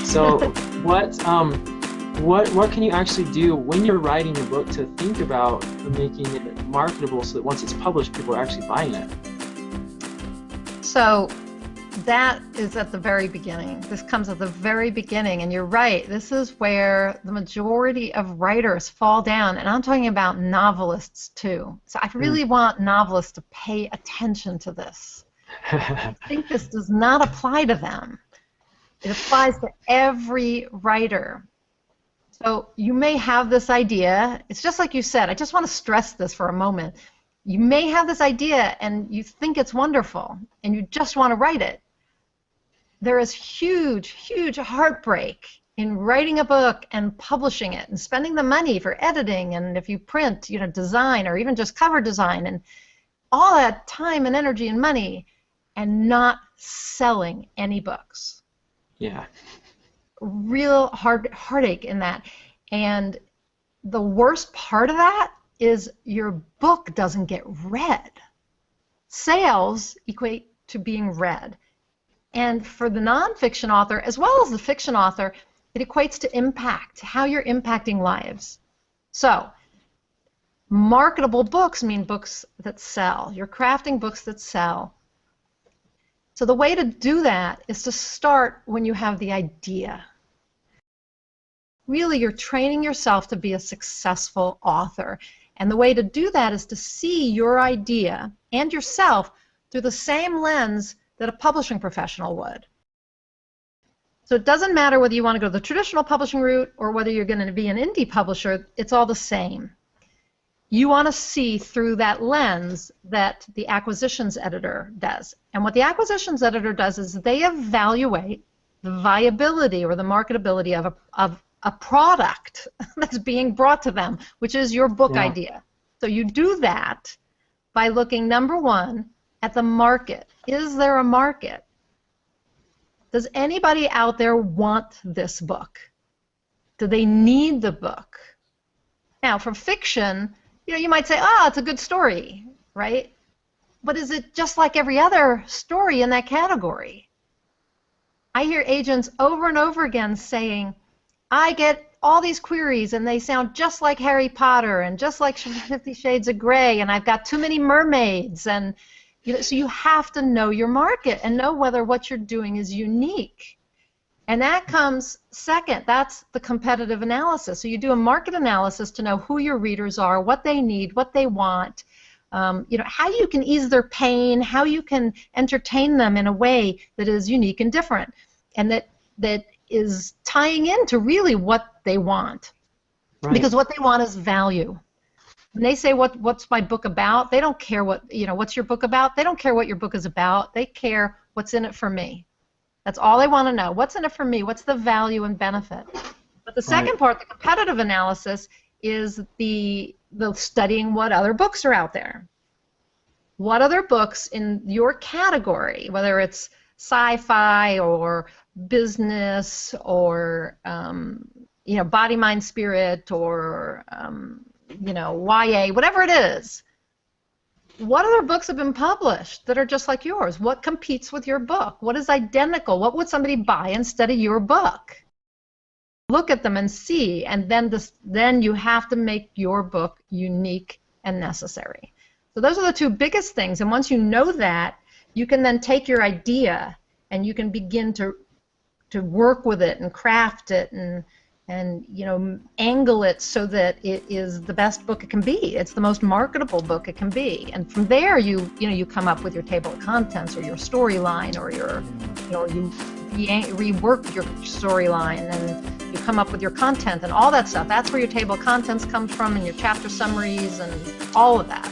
So what can you actually do when you're writing your book to think about making it marketable so that once it's published, people are actually buying it? So that is at the very beginning. This comes at the very beginning, and you're right. This is where the majority of writers fall down, and I'm talking about novelists too. So I really want novelists to pay attention to this. I think this does not apply to them. It applies to every writer. So you may have this idea. It's just like you said. I just want to stress this for a moment. You may have this idea, and you think it's wonderful, and you just want to write it. There is huge, huge heartbreak in writing a book and publishing it and spending the money for editing, and if you print, design, or even just cover design, and all that time and energy and money, and not selling any books. Yeah. Real heartache in that. And the worst part of that is your book doesn't get read. Sales equate to being read. And for the nonfiction author, as well as the fiction author, it equates to impact, how you're impacting lives. So, marketable books mean books that sell. You're crafting books that sell. So the way to do that is to start when you have the idea. Really, you're training yourself to be a successful author. And the way to do that is to see your idea and yourself through the same lens that a publishing professional would. So it doesn't matter whether you want to go the traditional publishing route or whether you're going to be an indie publisher, it's all the same. You want to see through that lens that the acquisitions editor does. And what the acquisitions editor does is they evaluate the viability or the marketability of a product that's being brought to them, which is your book idea. So you do that by looking, number one, at the market. Is there a market? Does anybody out there want this book? Do they need the book? Now, for fiction, you might say, it's a good story, right? But is it just like every other story in that category? I hear agents over and over again saying, I get all these queries and they sound just like Harry Potter and just like 50 Shades of Grey, and I've got too many mermaids, and so you have to know your market and know whether what you're doing is unique. And that comes second. That's the competitive analysis. So you do a market analysis to know who your readers are, what they need, what they want, how you can ease their pain, how you can entertain them in a way that is unique and different, and that is tying into really what they want. Right. Because what they want is value. When they say, what's my book about, they don't care what's your book about. They don't care what your book is about. They care what's in it for me. That's all they want to know. What's in it for me? What's the value and benefit? But the second part, the competitive analysis, is the studying what other books are out there. What other books in your category, whether it's sci-fi or business or body, mind, spirit, or YA, whatever it is. What other books have been published that are just like yours? What competes with your book? What is identical? What would somebody buy instead of your book? Look at them and see, and then you have to make your book unique and necessary. So those are the two biggest things, and once you know that, you can then take your idea and you can begin to work with it and craft it and angle it so that it is the best book it can be. It's the most marketable book it can be. And from there, you come up with your table of contents or your storyline, or you rework your storyline, and you come up with your content and all that stuff. That's where your table of contents comes from, and your chapter summaries and all of that.